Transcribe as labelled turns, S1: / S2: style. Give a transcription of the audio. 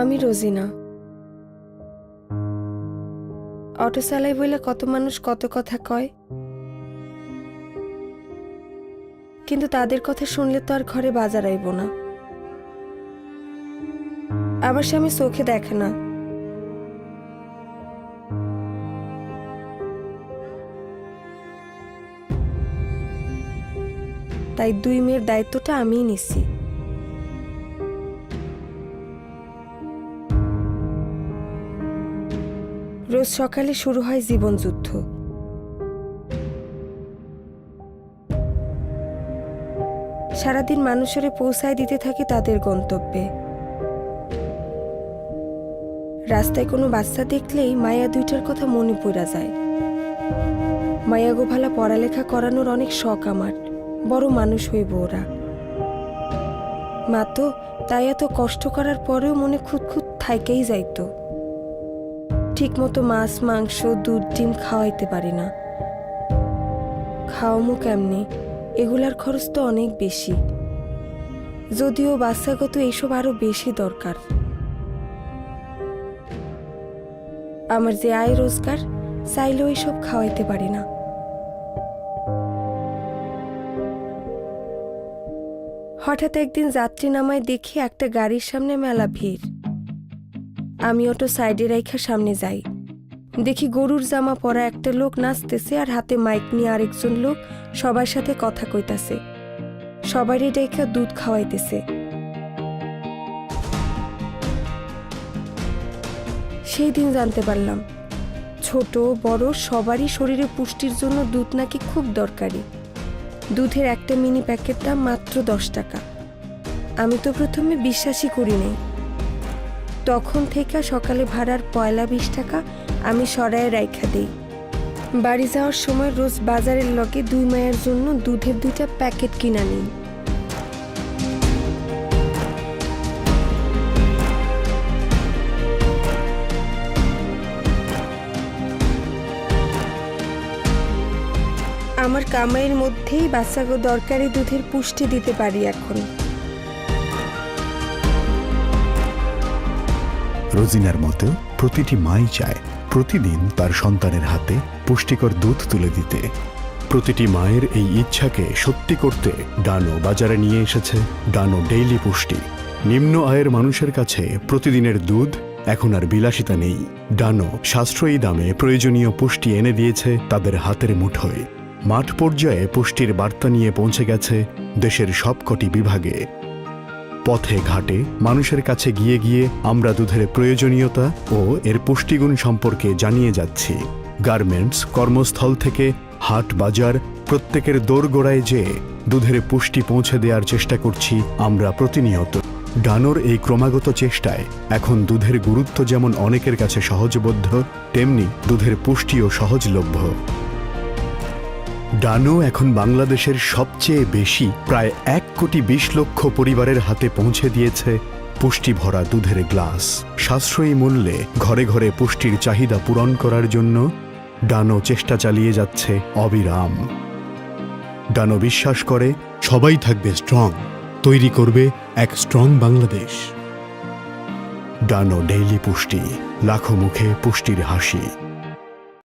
S1: আমি রোজিনা। অটো চালাই বলে কত মানুষ কত কথা কয়, কিন্তু তাদের কথা শুনলে তো আর ঘরে বাজার আইব না। আমার স্বামী চোখে দেখে না, তাই 2 মেয়ের দায়িত্বটা আমিই নিচ্ছি। রোজ সকালে শুরু হয় জীবনযুদ্ধ। সারাদিন মানুষের পৌঁছায় দিতে থাকি তাদের গন্তব্যে। রাস্তায় কোনো বাচ্চা দেখলেই মায়া দুইটার কথা মনে পড়া যায়। মায়া গোভালা পড়ালেখা করানোর অনেক শখ আমার, বড় মানুষ হইব ওরা। মা তো তাই এত কষ্ট করার পরেও মনে খুঁতখুত থাইকেই যাইতো। ঠিক মতো মাছ মাংস দুধ ডিম খাওয়াইতে পারি না। খাওয়ামো কেমনি, এগুলার খরচ তো অনেক বেশি, যদিও বাচ্চাগত এইসব আরো বেশি দরকার। আমার যে আয় রোজগার, চাইলেও এইসব খাওয়াইতে পারি না। হঠাৎ একদিন যাত্রী নামায় দেখি একটা গাড়ির সামনে মেলা ভিড়। আমি অটো সাইডে রাইখা সামনে যাই, দেখি গরুর জামা পরা একটা লোক নাচতেছে আর হাতে মাইক নিয়ে আরেকজন লোক সবার সাথে কথা কইতাছে, সবারই ডাইখা দুধ খাওয়াইতেছে। সেই দিন জানতে পারলাম ছোট বড় সবারই শরীরে পুষ্টির জন্য দুধ নাকি খুব দরকারি। দুধের একটা মিনি প্যাকেট দাম মাত্র 10 টাকা। আমি তো প্রথমে বিশ্বাসই করি নাই। তখন থেকে সকালে ভাড়ার পয়লা 20 টাকা আমি সরায়ে রাইখা দেই। বাড়ি যাওয়ার সময় রোজ বাজারের লগে 2 মায়ের জন্য দুধের 2টা প্যাকেট কিনা নিই। আমার কামাইয়ের মধ্যেই বাচ্চাকে দরকারি দুধের পুষ্টি দিতে পারি এখন।
S2: রোজিনার মতো প্রতিটি মাই চায় প্রতিদিন তার সন্তানের হাতে পুষ্টিকর দুধ তুলে দিতে। প্রতিটি মায়ের এই ইচ্ছাকে সত্যি করতে ডানো বাজারে নিয়ে এসেছে ডানো ডেইলি পুষ্টি। নিম্ন আয়ের মানুষের কাছে প্রতিদিনের দুধ এখন আর বিলাসিতা নেই। ডানো সাশ্রয়ী দামে প্রয়োজনীয় পুষ্টি এনে দিয়েছে তাদের হাতের মুঠোয়। মাঠ পর্যায়ে পুষ্টির বার্তা নিয়ে পৌঁছে গেছে দেশের সবকটি বিভাগে। পথে ঘাটে মানুষের কাছে গিয়ে গিয়ে আমরা দুধের প্রয়োজনীয়তা ও এর পুষ্টিগুণ সম্পর্কে জানিয়ে যাচ্ছি। গার্মেন্টস, কর্মস্থল থেকে হাট বাজার, প্রত্যেকের দোরগোড়ায় যেয়ে দুধের পুষ্টি পৌঁছে দেওয়ার চেষ্টা করছি আমরা প্রতিনিয়ত। ডানোর এই ক্রমাগত চেষ্টায় এখন দুধের গুরুত্ব যেমন অনেকের কাছে সহজবোধ্য, তেমনি দুধের পুষ্টিও সহজলভ্য। ডানো এখন বাংলাদেশের সবচেয়ে বেশি প্রায় 1,20,00,000 পরিবারের হাতে পৌঁছে দিয়েছে পুষ্টি ভরা দুধের গ্লাস। সাশ্রয়ী মূল্যে ঘরে ঘরে পুষ্টির চাহিদা পূরণ করার জন্য ডানো চেষ্টা চালিয়ে যাচ্ছে অবিরাম। ডানো বিশ্বাস করে সবাই থাকবে স্ট্রং, তৈরি করবে এক স্ট্রং বাংলাদেশ। ডানো ডেইলি পুষ্টি, লাখো মুখে পুষ্টির হাসি।